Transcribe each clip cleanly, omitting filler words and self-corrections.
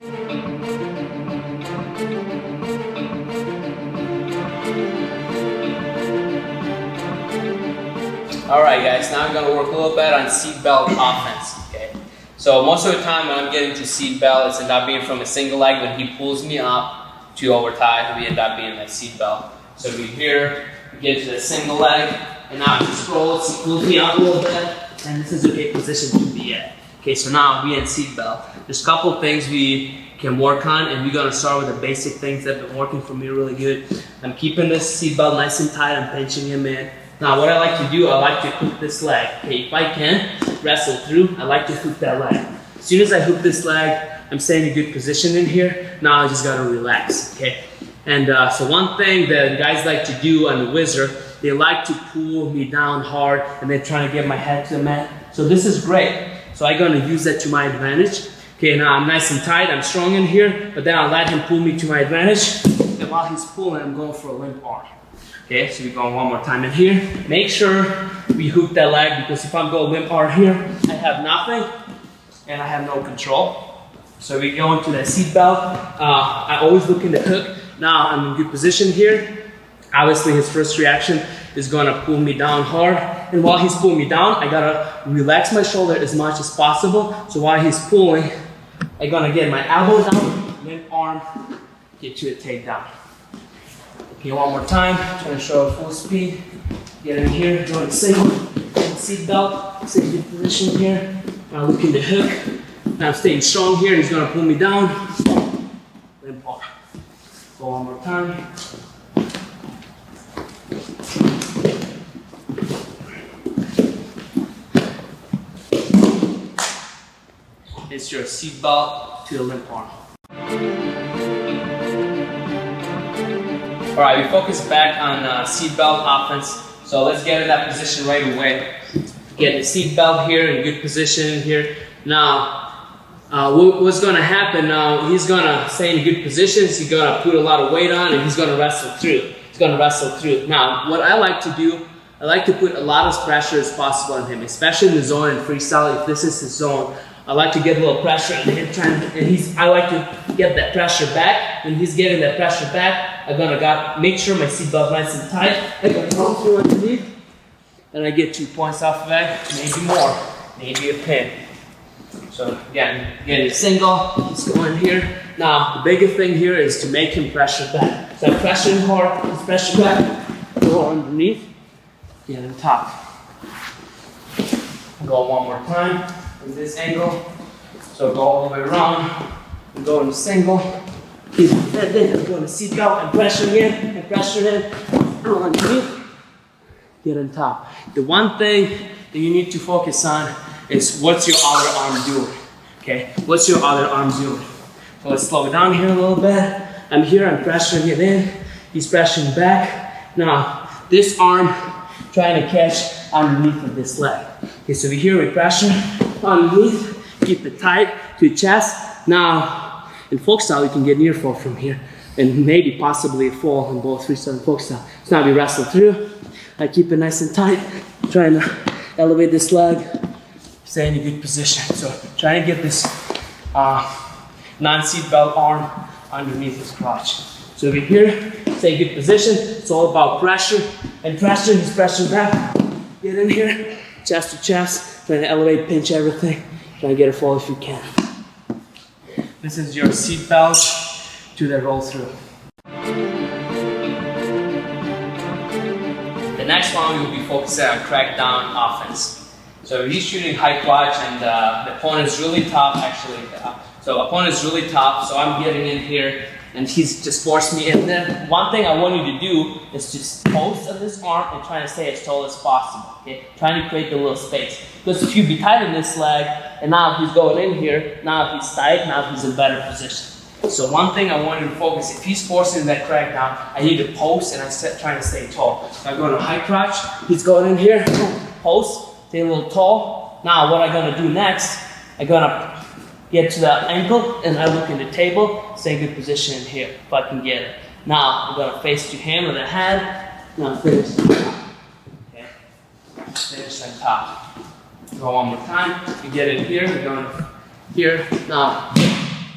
Alright guys, now I'm going to work a little bit on seat belt offense, okay? So most of the time when I'm getting to seat belt, it's end up being from a single leg. When he pulls me up to over tie, we end up being that seat belt. So we here, we get to the single leg, and now he scrolls, he pulls me up a little bit, and this is a good position to be at. Okay, so now we in seat belt. There's a couple things we can work on, and we're going to start with the basic things that have been working for me really good. I'm keeping this seat belt nice and tight, I'm pinching him in. Now what I like to do, I like to hook this leg. Okay, if I can wrestle through, I like to hook that leg. As soon as I hook this leg, I'm staying in a good position in here. Now I just gotta relax, okay? And so one thing that guys like to do on the whizzer, they like to pull me down hard and then trying to get my head to the mat. So this is great. So I'm gonna use that to my advantage. Okay, now I'm nice and tight, I'm strong in here, but then I'll let him pull me to my advantage. And while he's pulling, I'm going for a limp arm. Okay, so we're going one more time in here. Make sure we hook that leg, because if I'm going limp arm here, I have nothing and I have no control. So we go into that seat belt. I always look in the hook. Now I'm in good position here. Obviously his first reaction is gonna pull me down hard. And while he's pulling me down, I gotta relax my shoulder as much as possible. So while he's pulling, I'm gonna get my elbow down, limp arm, get to a takedown. Okay, one more time, trying to show full speed. Get in here, join the single, seat belt, stay in good position here. Now look in the hook. Now I'm staying strong here, he's gonna pull me down. Limp arm. Go one more time. It's your seat belt to the limp arm. All right, we focus back on seat belt offense. So let's get in that position right away. Get the seat belt here in good position here. Now, what's going to happen now, he's going to stay in good positions. He's going to put a lot of weight on, and he's going to wrestle through. He's going to wrestle through. Now, what I like to do, I like to put a lot of pressure as possible on him, especially in the zone and freestyle. If this is the zone, I like to get a little pressure on him, I like to get that pressure back. When he's getting that pressure back, I'm gonna make sure my seat belt nice and tight. I'm gonna come through underneath, and I get 2 points off of that, maybe more, maybe a pin. So again, getting a single, he's going here. Now, the biggest thing here is to make him pressure back. So I'm pressuring hard, he's pressure back, go underneath, get on top. Go one more time from this angle. So go all the way around, and go in the single. Keep my head in, I'm going to seat belt and pressure in, and pressure in, underneath, get on top. The one thing that you need to focus on is what's your other arm doing, okay? What's your other arm doing? So let's slow it down here a little bit. I'm here, I'm pressuring it in, he's pressuring back. Now, this arm, trying to catch underneath of this leg. Okay, so here we pressure underneath, keep it tight to your chest. Now, in folk style, you can get near fall from here, and maybe possibly a fall in both freestyle and folk style. So now we wrestle through. I keep it nice and tight, trying to elevate this leg, stay in a good position. So trying to get this non-seat belt arm underneath his crotch. So over here, stay in good position. It's all about pressure and pressure. He's pressure back. Get in here, chest to chest, trying to elevate, pinch everything, trying to get a fall if you can. This is your seat belt to the roll through. The next one we will be focusing on crackdown offense. So he's shooting high clutch, and the opponent is really tough actually. So opponent is really tough, so I'm getting in here and he's just forced me in there. One thing I want you to do is just post on this arm and try to stay as tall as possible, okay? Trying to create a little space. Because if you be tight in this leg, and now he's going in here, now he's tight, now he's in better position. So one thing I want you to focus, if he's forcing that crackdown, I need to post and I'm trying to stay tall. So I'm going to high crotch, he's going in here, post, stay a little tall. Now what I'm going to do next, I'm going to get to the ankle, and I look in the table, stay in good position in here, if I can get it. Now, I'm gonna face to him with the head, now finish on top. Okay, finish on top. Go one more time, you get in here, you're going here. Now,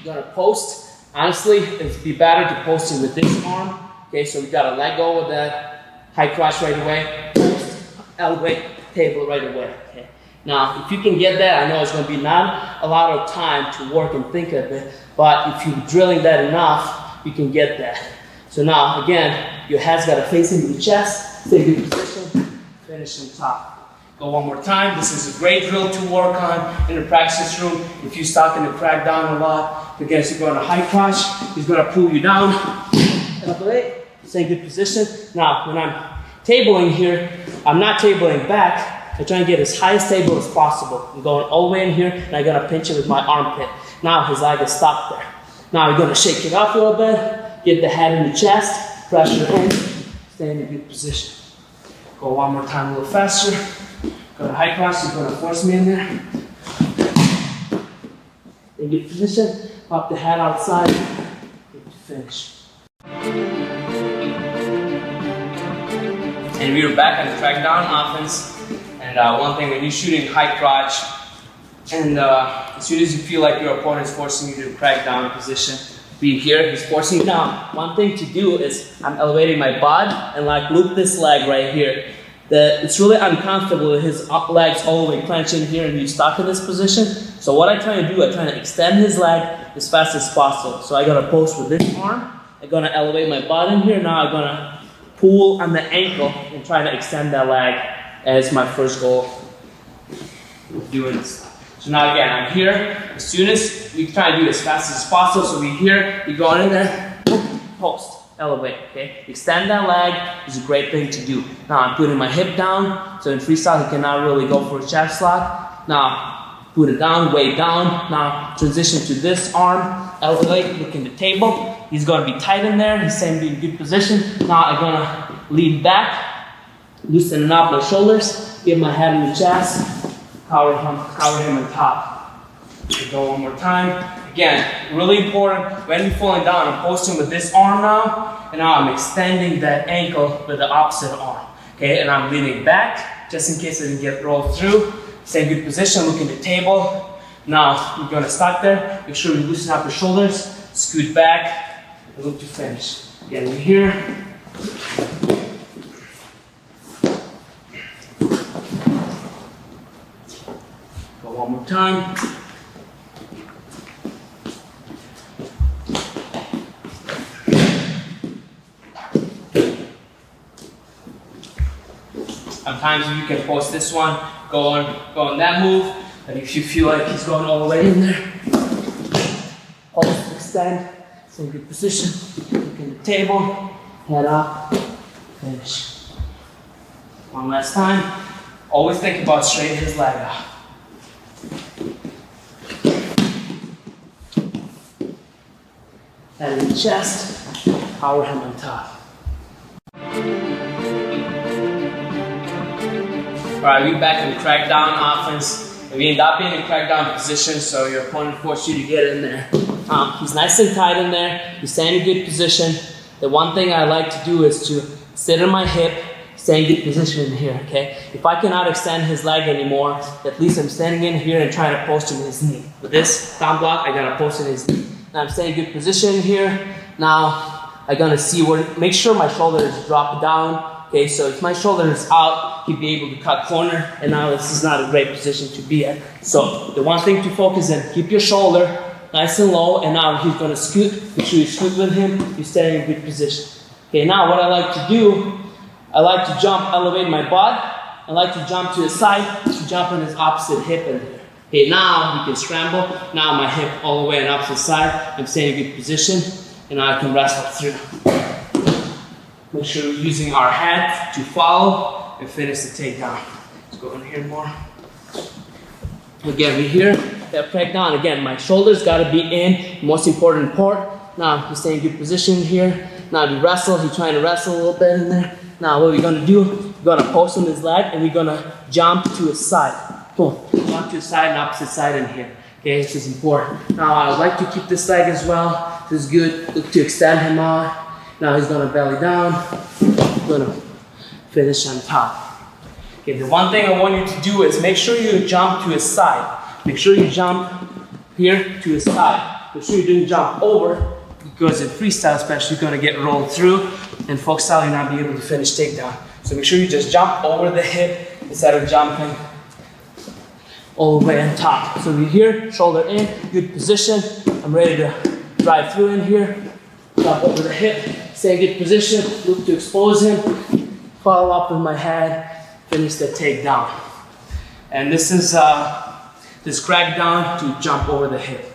You're gonna post. Honestly, it'd be better to post it with this arm. Okay, so we gotta let go of that high crotch right away. Post, elevate, table right away. Okay. Now, if you can get that, I know it's gonna be not a lot of time to work and think of it, but if you're drilling that enough, you can get that. So now, again, your head's gotta face into the chest, stay in good position, finish on top. Go one more time. This is a great drill to work on in the practice room. If you're stuck in the crack down a lot, because you're going to high crotch, he's going to pull you down. Elevate, stay in good position. Now, when I'm tabling here, I'm not tabling back. I'm trying to get as high a table as possible. I'm going all the way in here, and I'm going to pinch it with my armpit. Now his leg is stuck there. Now we're going to shake it up a little bit, get the head in the chest, pressure in, stay in a good position. Go one more time a little faster. Go to high crotch, you're going to force me in there. In good position, pop the head outside, get to finish. And we're back on the track down offense. And one thing, when you're shooting high crotch, and as soon as you feel like your opponent is forcing you to crack down position, be here, he's forcing you down. One thing to do is, I'm elevating my butt and like loop this leg right here. It's really uncomfortable with his legs all the way clenched in here and you stuck in this position. So what I try to do, I try to extend his leg as fast as possible. So I gotta post with this arm. I'm gonna elevate my butt in here. Now I'm gonna pull on the ankle and try to extend that leg as my first goal of doing this. So now again, I'm here. As soon as we try to do it as fast as possible, so we're here, we go in there, post. Elevate, okay? Extend that leg is a great thing to do. Now I'm putting my hip down, so in freestyle he cannot really go for a chest lock. Now put it down, weight down. Now transition to this arm, elevate, look in the table. He's gonna be tight in there, he's staying in good position. Now I'm gonna lean back, loosening up my shoulders, get my head in the chest, cover him on top. Go one more time. Again, really important, when you're falling down, I'm posting with this arm now, and now I'm extending that ankle with the opposite arm, okay? And I'm leaning back, just in case I didn't get rolled through. Stay in good position, look at the table. Now, you're gonna start there, make sure you loosen up your shoulders, scoot back, and look to finish. Again, we're here. Go one more time. Sometimes you can post this one, go on that move, and if you feel like he's going all the way in there, post, extend, stay in good position, look in the table, head up, finish. One last time, always think about straighten his leg out. Head in the chest, power him on top. Alright, we're back in the crackdown offense. And we end up being in crackdown position, so your opponent forces you to get in there. He's nice and tight in there. He's staying in good position. The one thing I like to do is to sit on my hip, stay in good position in here, okay? If I cannot extend his leg anymore, at least I'm standing in here and trying to post him his knee. With this thumb block, I gotta post in his knee. Now I'm staying in good position here. Now I'm gonna see make sure my shoulder is dropped down. Okay, so if my shoulder is out, he'll be able to cut corner, and now this is not a great position to be at. So the one thing to focus on, keep your shoulder nice and low, and now he's gonna scoot. Make sure you scoot with him, you stay in good position. Okay, now what I like to do, I like to jump, elevate my butt. I like to jump to the side, to jump on his opposite hip in there. Okay, now we can scramble. Now my hip all the way on opposite side. I'm staying in good position, and now I can wrestle through. Make sure we're using our head to follow and finish the takedown. Let's go in here more. Again, we're here. That breakdown. Again, my shoulders gotta be in. Most important part. Now, we stay in good position here. Now we wrestle. He's trying to wrestle a little bit in there. Now, what we're gonna do, we're gonna post on his leg and we're gonna jump to his side. Boom. Jump to his side and opposite side in here. Okay, this is important. Now, I like to keep this leg as well. This is good. Look to extend him out. Now he's gonna belly down, gonna finish on top. Okay, the one thing I want you to do is make sure you jump to his side. Make sure you jump here to his side. make sure you didn't jump over, because in freestyle especially, you're gonna get rolled through, and folk style, you're not be able to finish takedown. So make sure you just jump over the hip instead of jumping all the way on top. So we're here, shoulder in, good position. I'm ready to drive through in here, jump over the hip, stay in good position, look to expose him, follow up with my hand, finish the takedown. And this is this crack down to jump over the hip.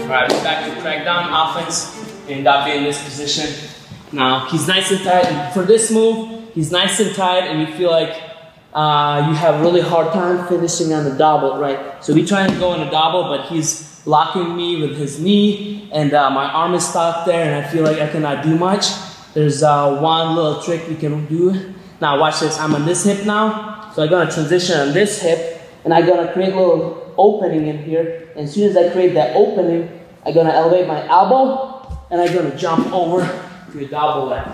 All right, back to crack down offense. End up in this position. Now he's nice and tight. And for this move, he's nice and tight, and you feel like you have a really hard time finishing on the double, right? So we try and go on a double, but he's locking me with his knee, and my arm is stuck there, and I feel like I cannot do much. There's one little trick we can do. Now watch this. I'm on this hip now, so I'm gonna transition on this hip, and I'm gonna create a little opening in here. And as soon as I create that opening, I'm gonna elevate my elbow, and I'm gonna jump over to a double leg.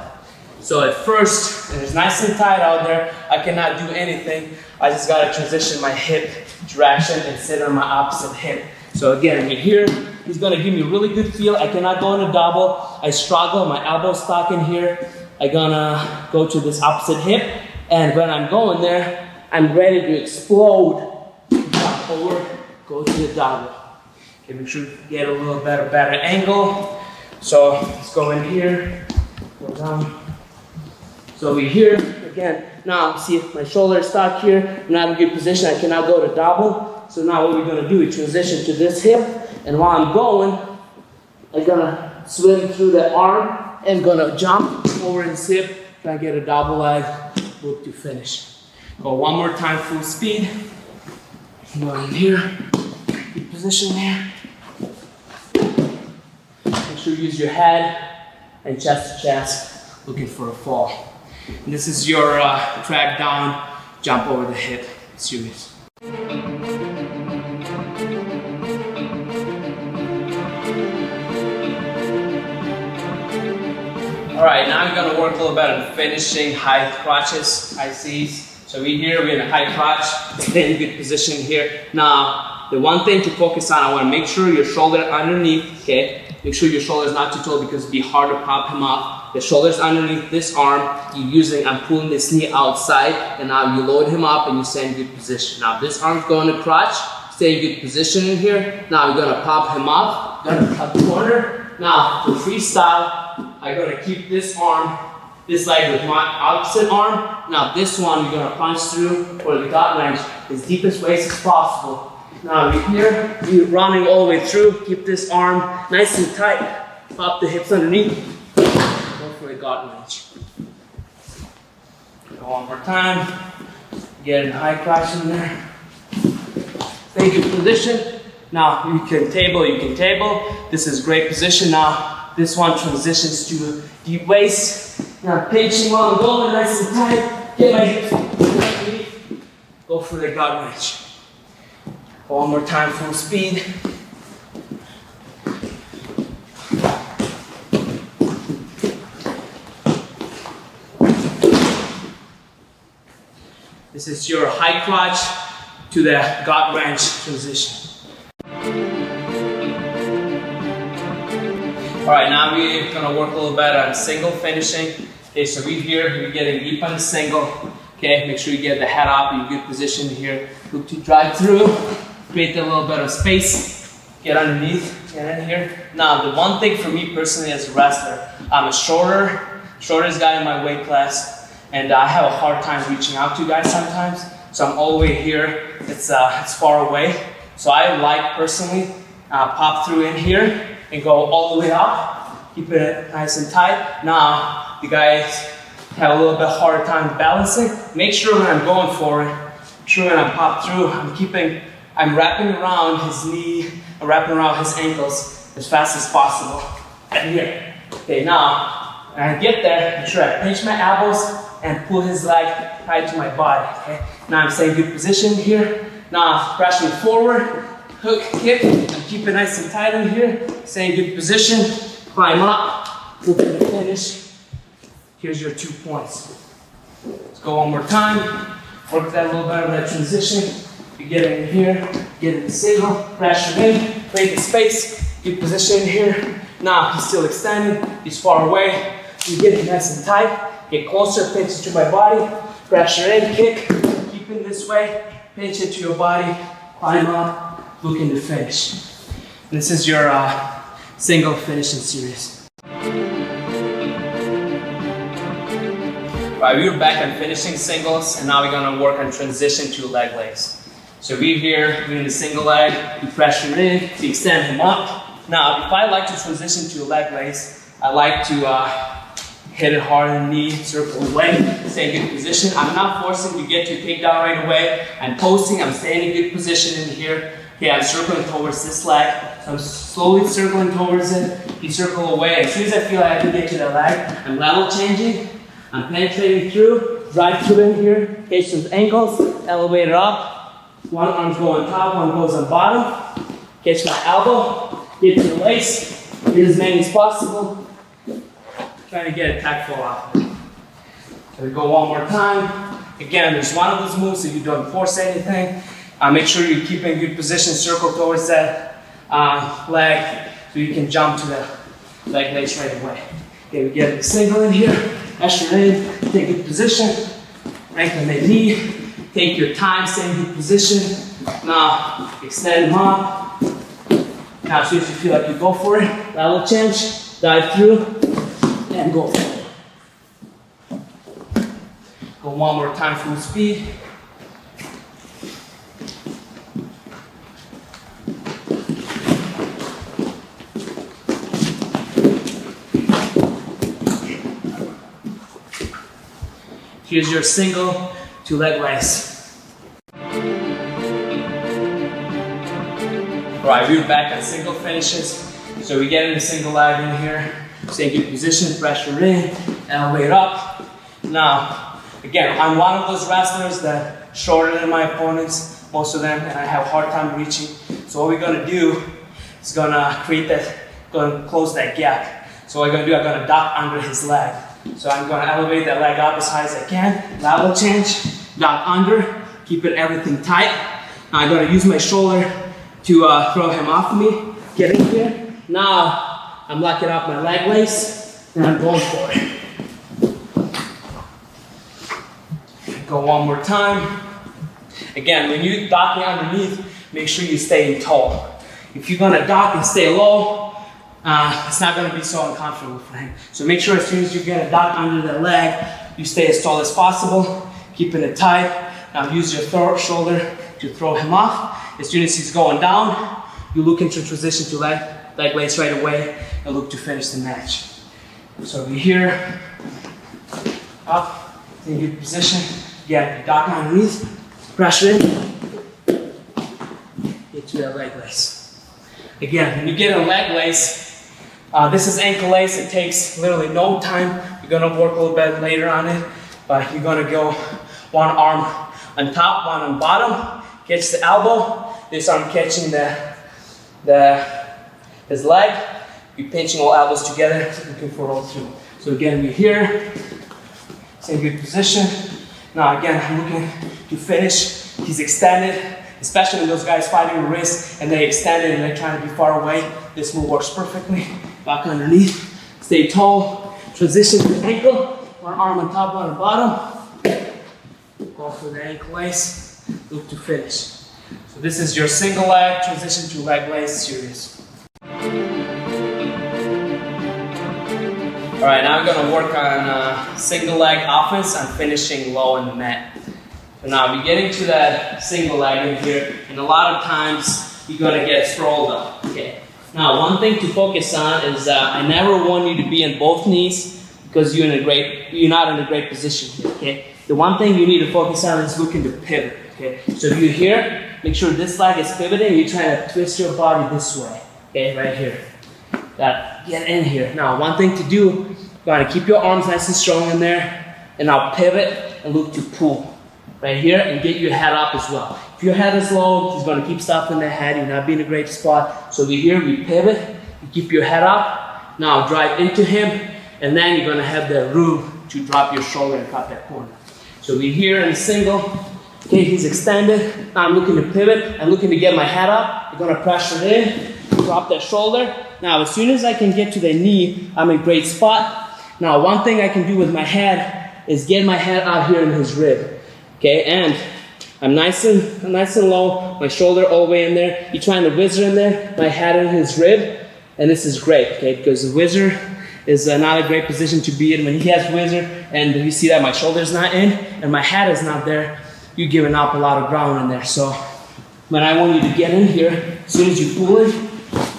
So at first, it's nice and tight out there. I cannot do anything. I just gotta transition my hip direction and sit on my opposite hip. So again, we're here. He's gonna give me a really good feel. I cannot go in a double. I struggle, my elbow's stuck in here. I'm gonna go to this opposite hip. And when I'm going there, I'm ready to explode. Jump forward, go to the double. Okay, make sure you get a little better angle. So let's go in here, go down. So we're here again. Now see if my shoulder is stuck here. I'm not in a good position. I cannot go to double. So now what we're gonna do is transition to this hip. And while I'm going, I'm gonna swim through the arm and gonna jump over this hip, try and get a double leg, move to finish. Go one more time, full speed. Go in here, good position there. Make sure you use your head and chest to chest, looking for a fall. And this is your track down, jump over the hip series. All right, now I'm gonna work a little bit on finishing high crotches, high C's. So we're here, we're in a high crotch, stay in good position here. Now, the one thing to focus on, I wanna make sure your shoulder underneath, okay? Make sure your shoulder is not too tall because it'd be hard to pop him up. The shoulder's underneath this arm, I'm pulling this knee outside, and now you load him up and you stay in good position. Now this arm's going to crotch, stay in good position in here. Now you're gonna pop him up, gonna cut the corner. Now for freestyle, I'm gonna keep this arm, this leg with my opposite arm. Now this one, you're gonna punch through for the gut wrench as deep as waist as possible. Now we're here, we're running all the way through. Keep this arm nice and tight. Pop the hips underneath. Go for a gut wrench. Go one more time. Get in high crotch in there. Stay in good position. Now you can table. This is great position. Now this one transitions to deep waist. Now pinching while I'm going, nice and tight. Get my hips underneath. Go for the gut wrench. One more time, full speed. This is your high crotch to the gut wrench transition. All right, now we're gonna work a little bit on single finishing. Okay, so we're here, we're getting deep on the single. Okay, make sure you get the head up in good position here. Look to drive through. Create a little bit of space, get underneath, get in here. Now, the one thing for me personally as a wrestler, I'm a shortest guy in my weight class, and I have a hard time reaching out to you guys sometimes. So I'm all the way here, it's far away. So I like personally, pop through in here and go all the way up, keep it nice and tight. Now, the guys have a little bit harder time balancing. Make sure when I'm going forward, make sure when I pop through, I'm wrapping around his knee, I'm wrapping around his ankles as fast as possible. And here. Okay, now, when I get there, make sure I pinch my elbows and pull his leg tight to my body. Okay? Now I'm staying in good position here. Now, pressing forward, hook, kick, and keep it nice and tight in here. Stay in good position, climb up, look for the finish. Here's your 2 points. Let's go one more time. Work that a little better in that transition. You get in here, get in the single, pressure in, create the space, good position here. Now he's still extended, he's far away. You get it nice and tight, get closer, pinch it to my body, pressure in, kick, keep it this way, pinch it to your body, climb up, looking to finish. This is your single finishing series. Right, we're back on finishing singles, and now we're gonna work on transition to leg lays. So we're here, we're in the single leg, you pressure in, you extend him up. Now, if I like to transition to leg lays, I like to hit it hard in the knee, circle away, stay in good position. I'm not forcing to get to takedown right away. I'm posting, I'm staying in good position in here. Okay, I'm circling towards this leg. So I'm slowly circling towards it. You circle away. As soon as I feel like I can get to the leg, I'm level changing. I'm penetrating through, drive through in here, catch those ankles, elevate it up. One arm's going on top, one goes on bottom. Catch my elbow, get to the lace, get as many as possible. Trying to get a tactful off. So we go one more time. Again, there's one of those moves that you don't force anything. Make sure you keep in good position, circle towards that leg so you can jump to the leg lace right away. Okay, we get a single in here. Pressure in, take good position, lengthen the knee, take your time, stay in good position. Now, extend them up. Now, as soon as you feel like you go for it, level change, dive through, and go for it. Go one more time, full speed. Here's your single to leg lace. All right, we're back at single finishes. So we get in the single leg in here, stay in good position, pressure in, elevate up. Now, again, I'm one of those wrestlers that shorter than my opponents, most of them, and I have a hard time reaching. So what we're gonna do is gonna close that gap. So what I'm gonna do, I'm gonna duck under his leg. So I'm going to elevate that leg up as high as I can. Level change, duck under, keep it everything tight. Now I'm going to use my shoulder to throw him off me. Get in here. Now I'm locking up my leg lace and I'm going for it. Go one more time. Again, when you ducking underneath, make sure you stay tall. If you're going to duck and stay low, it's not going to be so uncomfortable for him. So make sure as soon as you get a duck under the leg, you stay as tall as possible, keeping it tight. Now use your shoulder to throw him off. As soon as he's going down, you look into transition to leg lace right away and look to finish the match. So we're here, up, in good position. Get duck underneath, pressure in, get to that leg lace. Again, when you get a leg lace, this is ankle lace. It takes literally no time. You're gonna work a little bit later on it, but you're gonna go one arm on top, one on bottom. Catch the elbow. This arm catching his leg. You're pinching all elbows together, looking for roll through. So again, we're here. Same good position. Now again, I'm looking to finish. He's extended, especially when those guys fighting with wrist and they extend it and they're trying to be far away. This move works perfectly. Back underneath, stay tall, transition to the ankle, one arm on top, one on bottom. Go for the ankle lace, look to finish. So this is your single leg, transition to leg lace series. All right, now we're gonna work on single leg offense and finishing low in the mat. So now we're getting to that single leg in here, and a lot of times you're gonna get sprawled up, okay? Now, one thing to focus on is I never want you to be on both knees because you're not in a great position here, okay? The one thing you need to focus on is looking to pivot, okay? So if you're here, make sure this leg is pivoting, you're trying to twist your body this way, okay, right here. Get in here. Now, one thing to do, you want to keep your arms nice and strong in there, and now pivot and look to pull right here and get your head up as well. If your head is low, he's going to keep stuff in the head. You're not being in a great spot. So we're here, we pivot, you keep your head up. Now drive into him, and then you're going to have the room to drop your shoulder and cut that corner. So we're here in single, Okay, he's extended. Now I'm looking to pivot. I'm looking to get my head up. I'm gonna pressure in, drop that shoulder. Now, as soon as I can get to the knee, I'm in a great spot. Now, one thing I can do with my head is get my head out here in his rib. Okay, and I'm nice and low, my shoulder all the way in there. You're trying to whizzer in there, my head in his rib, and this is great, okay, because the whizzer is not a great position to be in. When he has whizzer, and you see that my shoulder's not in, and my head is not there, you're giving up a lot of ground in there. So, when I want you to get in here, as soon as you pull it,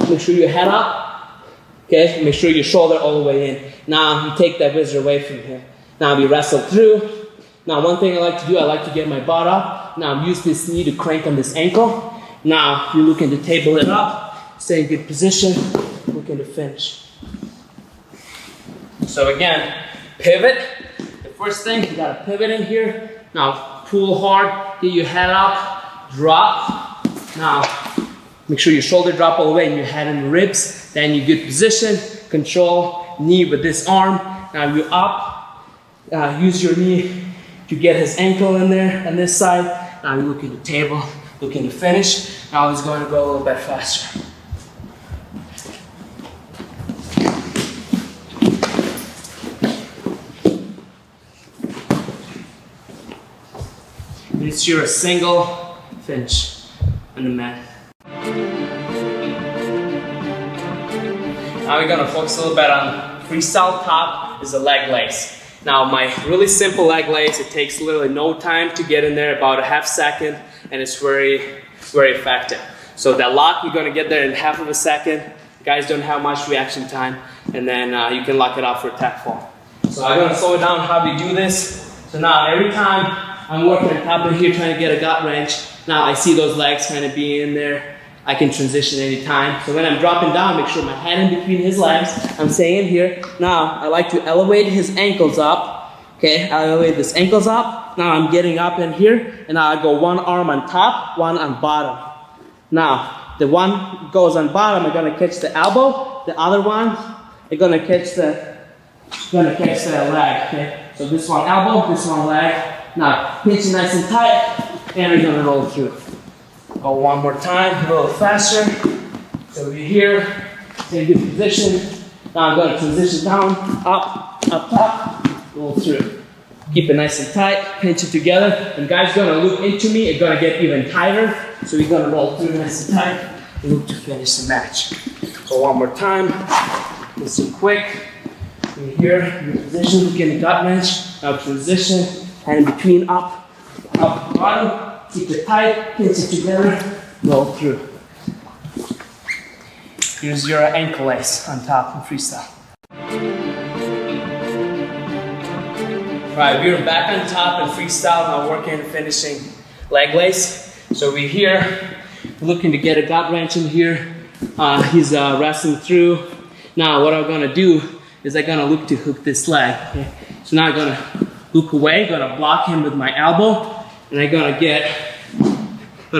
make sure your head up, okay, make sure your shoulder all the way in. Now, you take that whizzer away from him. Now, we wrestle through. Now, one thing I like to do, I like to get my butt up. Now, use this knee to crank on this ankle. Now, you're looking to table it up, stay in good position, looking to finish. So again, pivot. The first thing, you gotta pivot in here. Now, pull hard, get your head up, drop. Now, make sure your shoulder drop all the way and your head in the ribs. Then you're good position, control, knee with this arm. Now you're up, use your knee to get his ankle in there on this side. Now you're looking to table, looking to finish. Now he's going to go a little bit faster. It's your single finish on the mat. Now we're gonna focus a little bit on freestyle top is a leg lace. Now my really simple leg lace, it takes literally no time to get in there, about a half second, and it's very, very effective. So that lock, you're gonna get there in half of a second. Guys don't have much reaction time, and then you can lock it up for a tap fall. So I'm gonna slow it down how we do this. So now every time I'm working on top of here trying to get a gut wrench, now I see those legs kind of being in there. I can transition anytime. So when I'm dropping down, make sure my head in between his legs. I'm staying here. Now, I like to elevate his ankles up. Okay, I elevate his ankles up. Now I'm getting up in here, and now I go one arm on top, one on bottom. Now, the one goes on bottom, I'm gonna catch the elbow. The other one, I'm gonna catch the leg, okay? So this one elbow, this one leg. Now, pinch it nice and tight, and we're gonna roll through. Go one more time, a little faster. So we're here, stay in good position. Now I'm gonna transition down, up, top, roll through. Keep it nice and tight, pinch it together. And guys gonna look into me, it's gonna get even tighter. So we're gonna roll through nice and tight, and look to finish the match. So one more time, listen quick. We're here, in good position, look in the gut wrench. Now transition, hand in between, up, bottom. Keep it tight, pinch it together, roll through. Here's your ankle lace on top in freestyle. All right, we're back on top in freestyle, now working and finishing leg lace. So we're here, looking to get a gut wrench in here. He's wrestling through. Now what I'm gonna do is I'm gonna look to hook this leg. Okay? So now I'm gonna look away, gonna block him with my elbow, and I'm gonna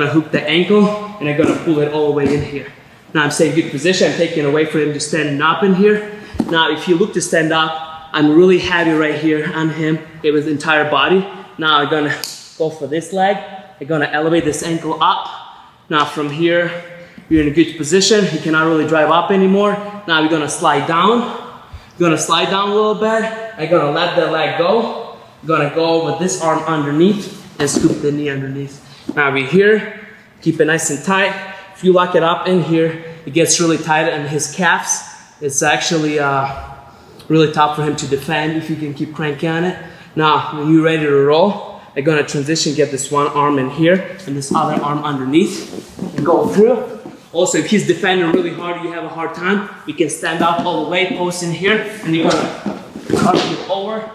hook the ankle, and I'm gonna pull it all the way in here. Now I'm staying in good position, I'm taking away for him to stand up in here. Now if you look to stand up, I'm really heavy right here on him, with his entire body. Now I'm gonna go for this leg, I'm gonna elevate this ankle up. Now from here, you're in a good position, he cannot really drive up anymore. Now we're gonna slide down. You're gonna slide down a little bit, I'm gonna let the leg go. I'm gonna go with this arm underneath, and scoop the knee underneath. Now we're here, keep it nice and tight. If you lock it up in here, it gets really tight on his calves. It's actually really tough for him to defend if you can keep cranking on it. Now, when you're ready to roll, I'm gonna transition, get this one arm in here and this other arm underneath and go through. Also, if he's defending really hard, you have a hard time, you can stand up all the way, post in here, and you're gonna cut it over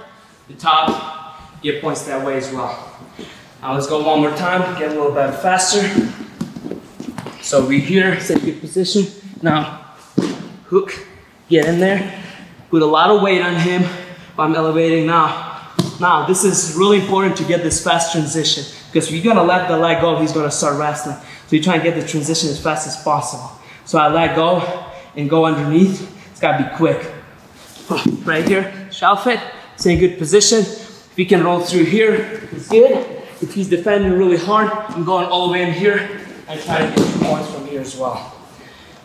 the top, get points that way as well. Now let's go one more time, get a little bit faster. So we're here, stay in good position. Now, hook, get in there. Put a lot of weight on him while I'm elevating now. Now, this is really important to get this fast transition, because if you're gonna let the leg go, he's gonna start wrestling. So you try and get the transition as fast as possible. So I let go and go underneath. It's gotta be quick. Right here, shelf it, stay in good position. If you can roll through here, it's good. if he's defending really hard, I'm going all the way in here and try to get 2 points from here as well.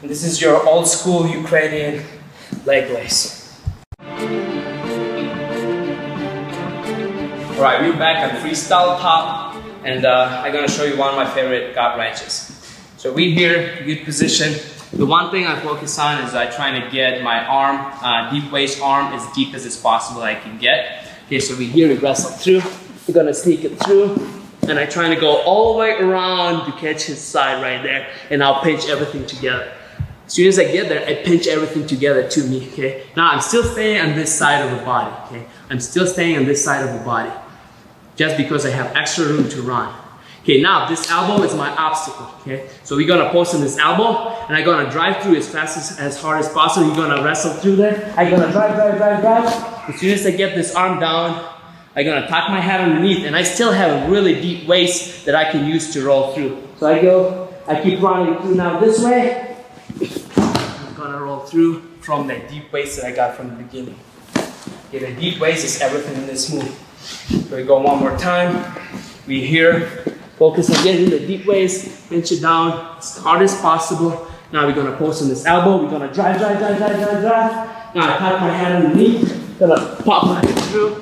And this is your old school Ukrainian leg lace. All right, we're back on freestyle top, and I'm gonna show you one of my favorite gut wrenches. So we here, good position. The one thing I focus on is I try to get my arm, deep waist arm, as deep as it's possible I can get. Okay, so we here, we wrestle through. We're gonna sneak it through, and I try to go all the way around to catch his side right there, and I'll pinch everything together. As soon as I get there, I pinch everything together to me, okay? Now I'm still staying on this side of the body, okay? I'm still staying on this side of the body, just because I have extra room to run. Okay, now this elbow is my obstacle, okay? So we're gonna post on this elbow, and I'm gonna drive through as fast as hard as possible. You're gonna wrestle through there. I'm gonna drive. As soon as I get this arm down, I'm gonna tuck my head underneath, and I still have a really deep waist that I can use to roll through. So I keep running through now this way. I'm gonna roll through from that deep waist that I got from the beginning. Okay, the deep waist is everything in this move. So we go one more time. We here, focus on getting the deep waist, pinch it down as hard as possible. Now we're gonna post on this elbow. We're gonna drive. Now I tuck my hand underneath, gonna pop my head through,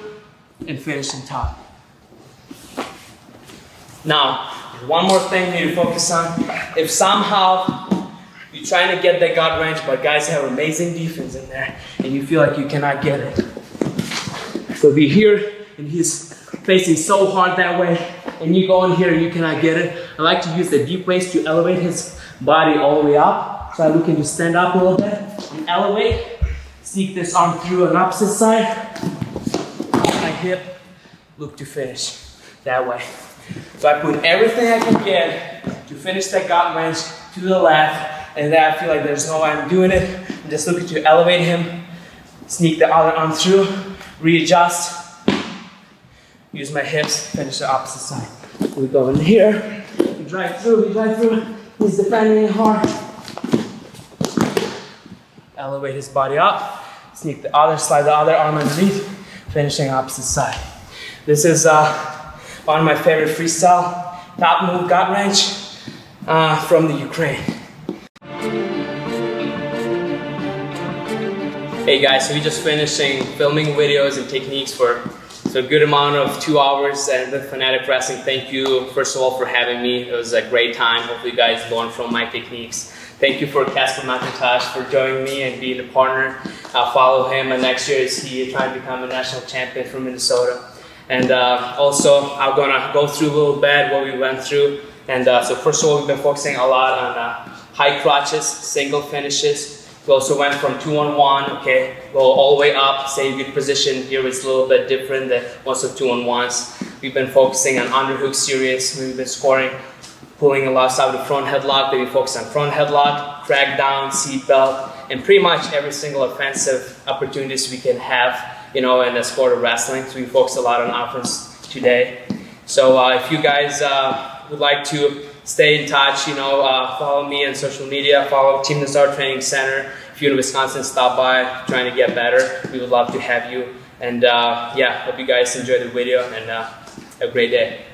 and finish on top. Now, one more thing you need to focus on. If somehow you're trying to get that gut wrench, but guys have amazing defense in there, and you feel like you cannot get it. So be here, and he's facing so hard that way, and you go in here and you cannot get it. I like to use the deep waist to elevate his body all the way up. So we can just stand up a little bit and elevate. Sneak this arm through on opposite side. My hip, look to finish that way. So I put everything I can get to finish that gut wrench to the left, and then I feel like there's no way I'm doing it. I'm just looking to elevate him, sneak the other arm through, readjust, use my hips, finish the opposite side. We go in here, we drive through, he's defending it hard. Elevate his body up, sneak the other, slide the other arm underneath, finishing opposite side. This is one of my favorite freestyle top move gut wrench from the Ukraine. Hey guys, so we just finishing filming videos and techniques for a good amount of 2 hours and with Fanatic Wrestling. Thank you, first of all, for having me. It was a great time. Hopefully you guys learned from my techniques. Thank you for Casper McIntosh for joining me and being a partner. I'll follow him, and next year is he trying to become a national champion from Minnesota. And also, I'm gonna go through a little bit what we went through. And so first of all, we've been focusing a lot on high crotches, single finishes. We also went from 2-on-1, okay, go all the way up, same good position. Here it's a little bit different than most of 2-on-1s. We've been focusing on underhook series. We've been scoring, pulling a lot out of the front headlock. Then we focus on front headlock, crack down, seat belt, and pretty much every single offensive opportunities we can have, you know, in the sport of wrestling. So we focus a lot on offense today. So if you guys would like to stay in touch, you know, follow me on social media, follow Team Nazar Training Center. If you're in Wisconsin, stop by, trying to get better. We would love to have you. And yeah, hope you guys enjoyed the video, and have a great day.